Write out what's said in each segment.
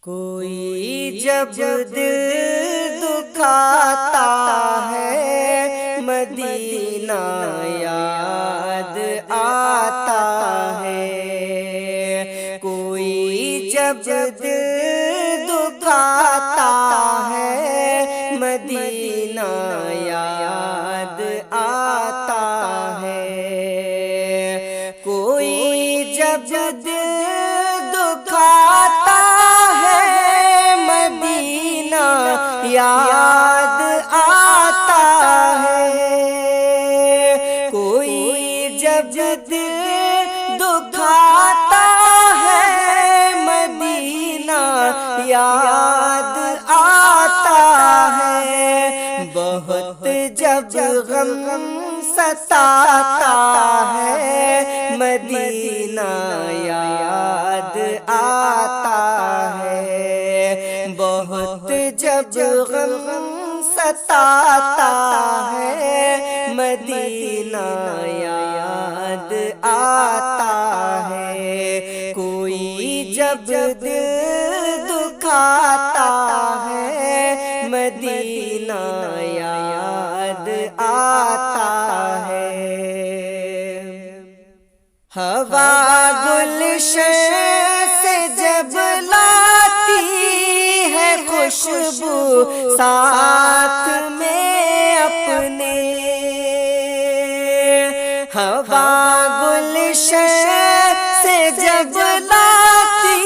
کوئی جب دل دکھاتا ہے مدینہ یاد آتا ہے، کوئی جب دل دکھاتا ہے مدینہ یاد آتا ہے، کوئی جب دل دکھاتا یاد آتا ہے، کوئی جب دل دکھاتا ہے مدینہ یاد آتا ہے، بہت جب غم ستاتا ہے مدینہ یاد آتا ہے، بہت جب غم ستاتا ہے مدینہ یاد آتا ہے، کوئی جب دل دکھاتا ہے مدینہ یاد آتا ہے۔ ہوا گلشن سے جب لاتی ہے خوشبو ساتھ میں اپنے، ہوا گلشن سے جب لاتی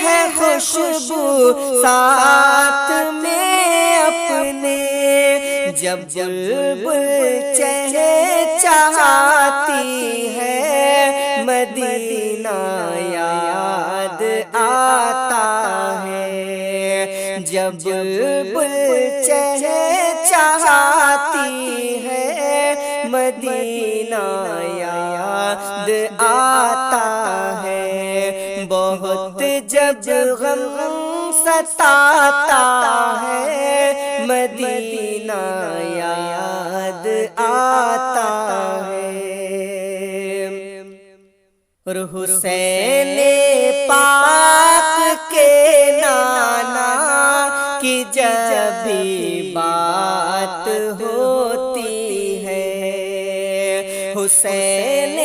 ہے خوشبو ساتھ میں اپنے، جب بلبل چہچہاتی ہے مدینہ یاد آتا ہے، جب بلبل چہچہاتی ہے مدینہ یاد آتا ہے، بہت جب غم ستاتا ہے مدینہ یاد آتا ہے۔ اور حسین پاک کے نانا کی جب بھی بات ہوتی ہے، حسین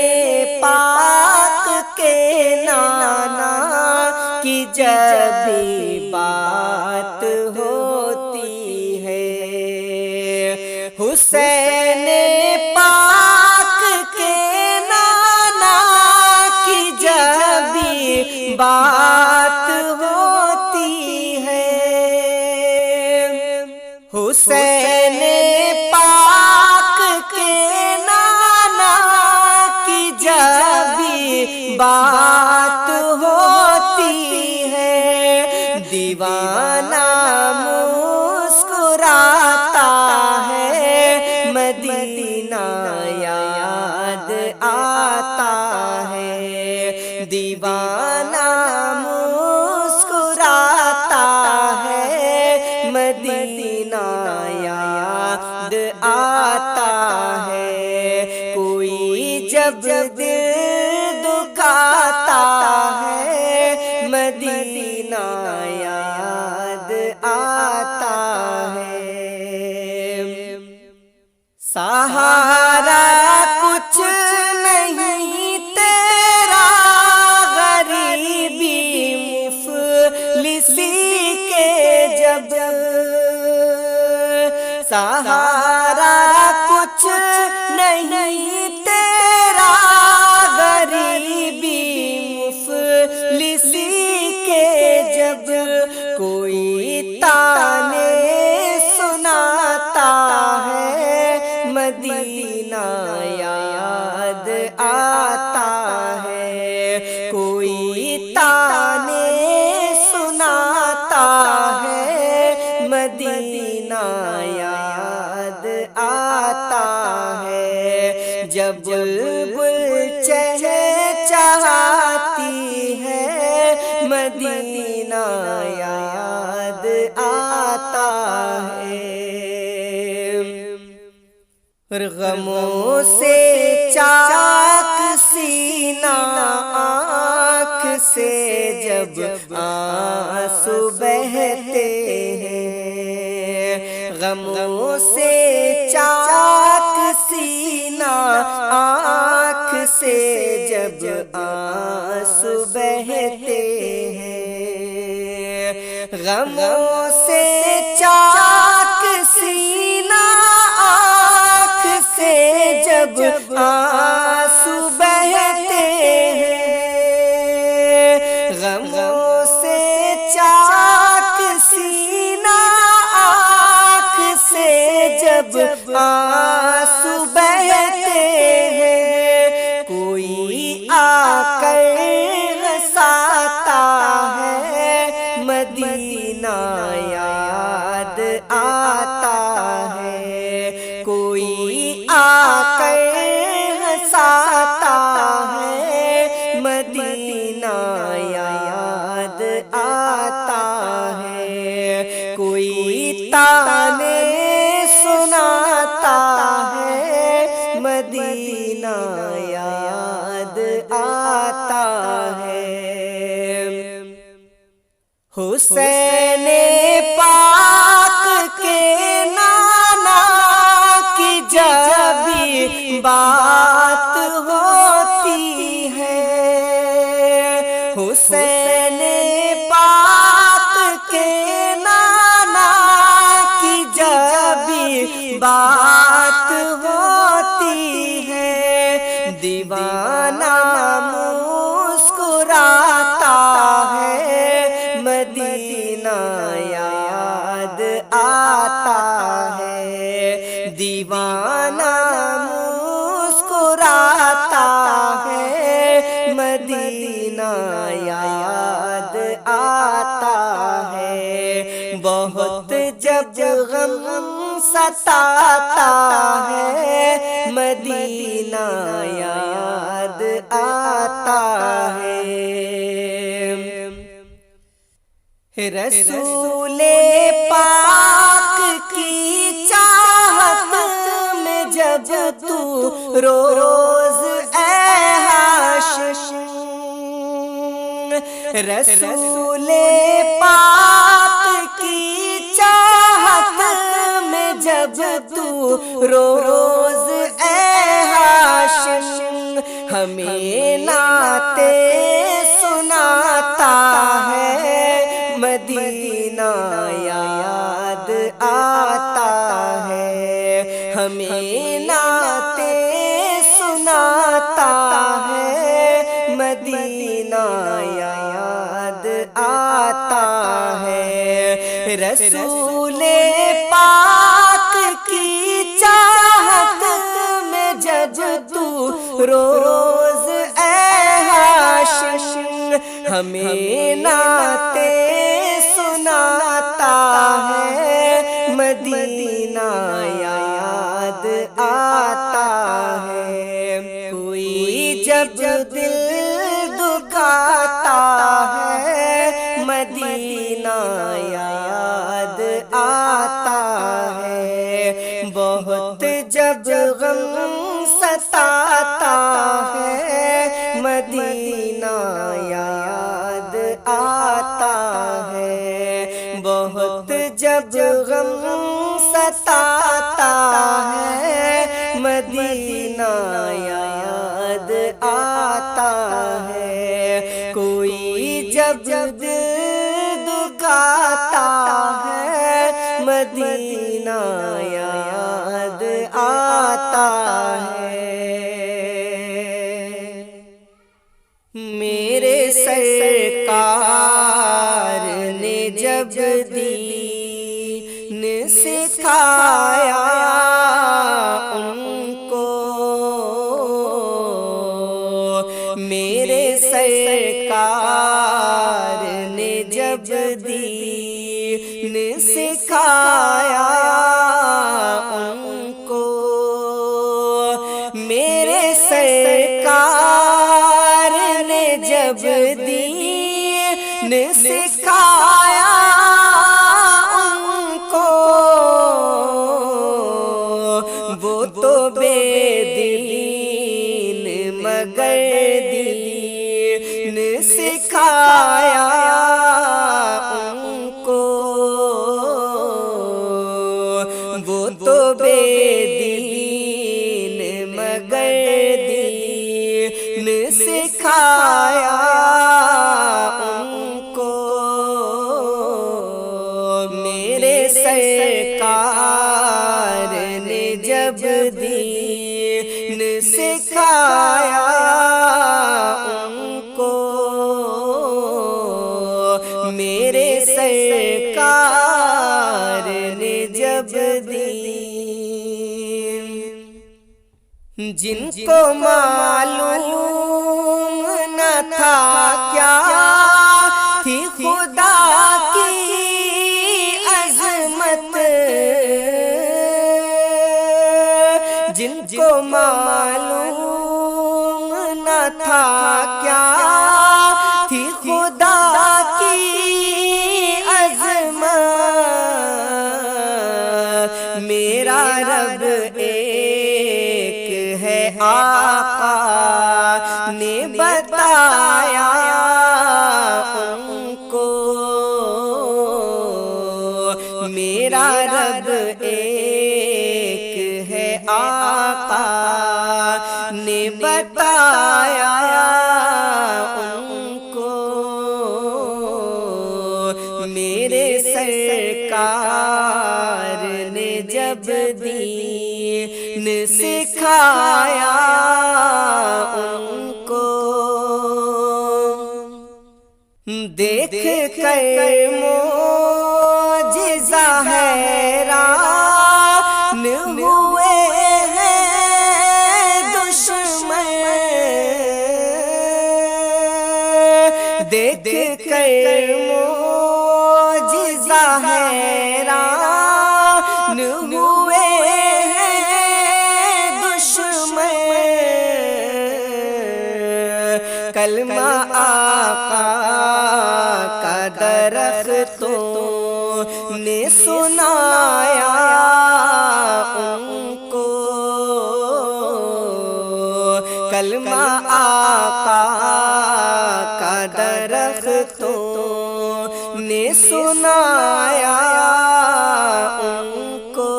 پاک کے نانا کی جب بھی بات ہوتی ہے، حسین پاک کے نانا کی جب بھی بات ہوتی ہے، حسین پاک کے نانا کی جب بھی بات ہوتی ہے، دیوانہ مسکراتا ہے مدینہ یاد آتا ہے، دیوانہ مسکراتا ہے مدینہ یاد آتا ہے، کوئی جب دل دکھاتا ہے مدینہ یاد آتا ہے۔ سہارا کچھ نہیں تیرا غریبی مفلسی کے جب، سہارا کچھ نہیں تیرا غریبی مفلسی کے جب، کوئی تانے سناتا ہے مدینہ یاد آتا ہے، کوئی تانے سناتا ہے مدینہ یاد آتا ہے، جب بلبل چہچہاتی ہے مدینہ یاد آتا ہے، اور غموں سے چاک سینہ آنکھ سے جب آنسو بہتے ہیں، غموں سے چاک سینہ آنکھ سے جب آنسو بہتے ہیں، غموں سے چاک سینہ آنکھ سے جب آنسو بہتے ہیں، غموں سے چاک سینہ آنکھ سے جب آنسو بہتے ہیں، کوئی آ کر ہنساتا ہے، مدینہ یاد آتا ہے، کوئی آ کر ہنساتا ہے، مدینہ یاد آتا ہے، کوئی تانے سناتا ہے، مدینہ یاد آتا ہے۔ حسین پاک کے نانا کی جب بھی بات ہوتی ہے، حسین پاک کے نانا کی جب بھی بات ہوتی ہے، دیوانہ مسکراتا ہے، مدینہ یاد آتا ہے، دیوانہ مسکراتا ہے، مدینہ یاد آتا ہے، بہت جب غم ستاتا ہے، مدینہ یاد آتا ہے۔ رسول پاک کی چاہت میں جب تو روز اے ہاشم، رسول پاک کی چاہت میں جب تو روز اے ہاشم، ہمیں نعتیں سناتا ہے، مدینہ یاد آتا ہے، ہمیں نعتیں سناتا ہے، مدینہ یاد آتا ہے، رسول پاک کی چاہت میں جب تو روز اے ہاشم، ہمیں نعتیں سناتا ہے، مدینہ یاد آتا ہے، کوئی جب دل دکھاتا ہے، مدینہ یاد آتا ہے، بہت جب غم ستاتا ہے، مدینہ یاد آتا ہے، بہت جب غم ستاتا ہے، مدینہ یاد آتا ہے، کوئی جب دل دکھاتا ہے، مدینہ یاد آتا ہے۔ میرے سرکار نے جب دین سکھایا ان کو، میرے سرکار نے جب دین سکھایا ان کو، میرے سرکار نے جب دین سکھایا ان کو، وہ تو بے دین مگر دین سکھایا میرے سرکار نے جب دی، جن کو معلوم نہ تھا کیا تھی خدا کی عظمت، جن کو معلوم نہ تھا کیا تھی خدا کی عظمت، میرا رب ایک ہے آقا نے بتایا ان کو، میرا رب ایک ہے آقا نے بتایا ان کو، میرے سرکار نے جب دین سکھایا ان کو، دیکھ کر معجزہ حیران ہوئے ہیں دشمن، دیکھ کر معجزہ حیران ہوئے ہیں دشمن، کلمہ آقا کا درختوں نے سنایا ان کو، کلمہ آقا کا درختوں نے سنایا ان کو،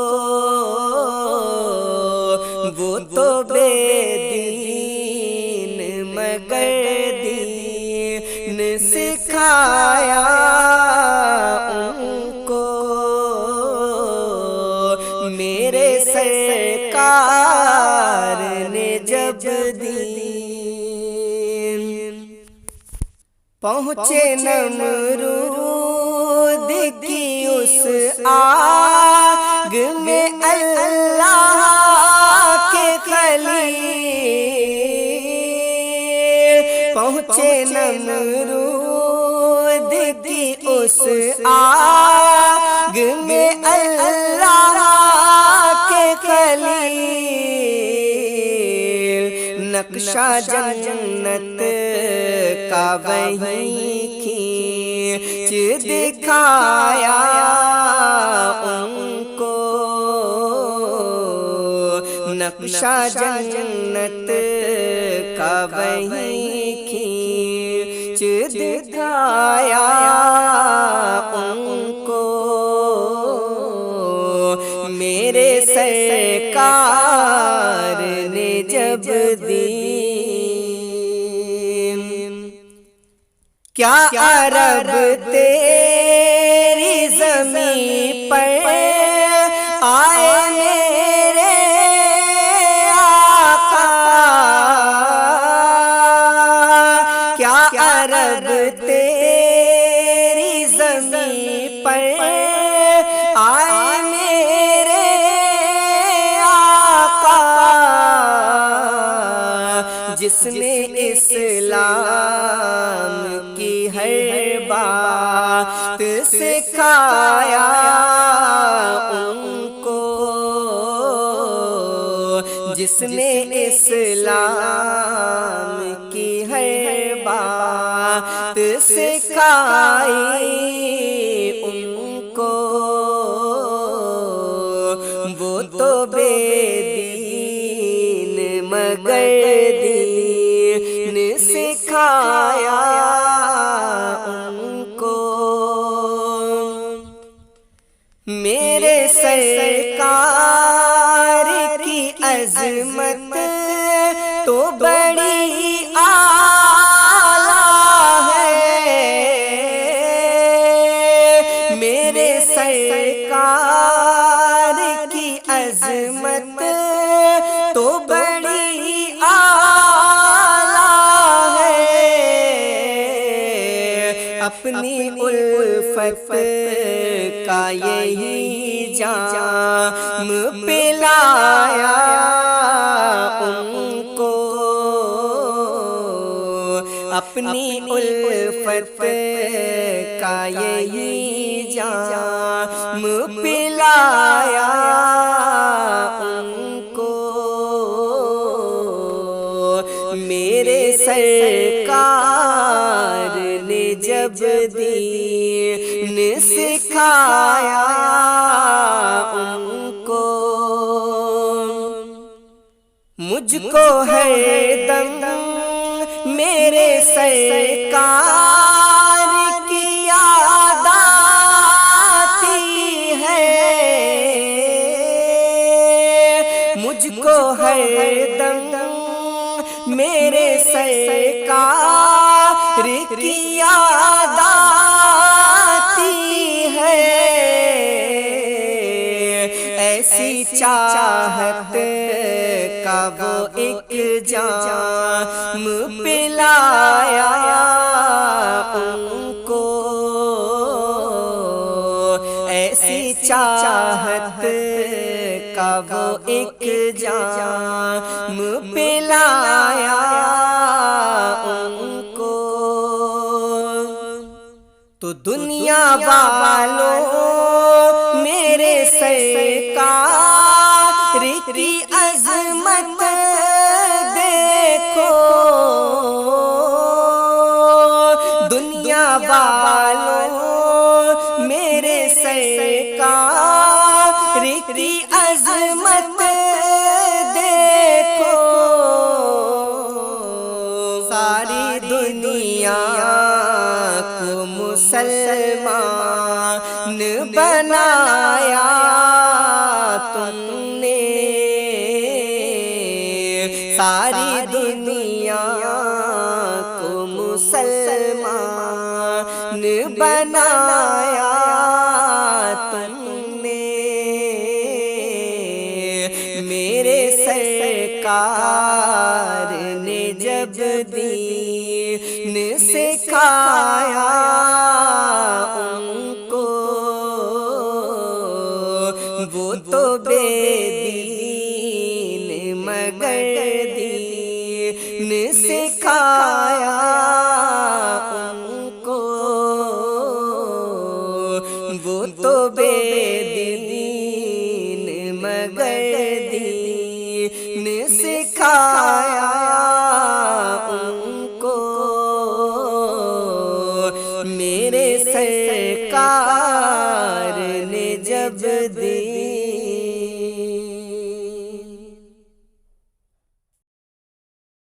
وہ تو بے دین مگر دین سکھایا ان کو، میرے سرکار نے جب دین، پہنچے نمرود کی اس آگ میں اللہ کے خلیل، پہنچے نمرود کی اس آگ میں اللہ کے خلیل، نقشہ جنت کا وہیں کھینچ دکھایا ان کو، نقشہ جنت کا وہیں کھینچ دکھایا ان کو، میرے سرکار نے جب دین، کیا عرب تیری زمین پر آئے میرے آقا، کیا عرب تیری زمین پر آئے میرے آقا، جس نے اسلام کی ہر بات سکھایا ان کو، جس نے اسلام کی ہر بات سکھائی ان کو، وہ تو بے دین مگر دین سکھایا ان کو، میرے سرکار کی عظمت تو بڑی اعلیٰ ہے، میرے سرکار کی عظمت تو بڑی اعلیٰ ہے، اپنی الفت کا یہی جام پلایا ان کو، اپنی الفت کا یہی جام پلایا ان کو، میرے سرکار نے جب دین سکھایا ان کو، مجھ کو ہر دم میرے سرکار کی یاد آتی ہے، مجھ کو ہر دم میرے سرکار کی یاد آتی ہے، ایسی چاہت کا وہ ایک جام پلایا ان کو، ایسی چاہت کا وہ ایک جام پلایا ان کو، تو دنیا والوں میرے سرکار کی عظمت دیکھو، دنیا والوں میرے سرکار کی عظمت دیکھو، ساری دنیا کو مسلمان بنایا تم نے، ساری دنیا کو مسلمان بنایا تم نے، میرے سرکار نے جب دین سکھایا ان کو، وہ تو بے دین مگر دین سکھایا ان کو، وہ تو بے دین مگر دین سکھایا ان کو، میرے سرکار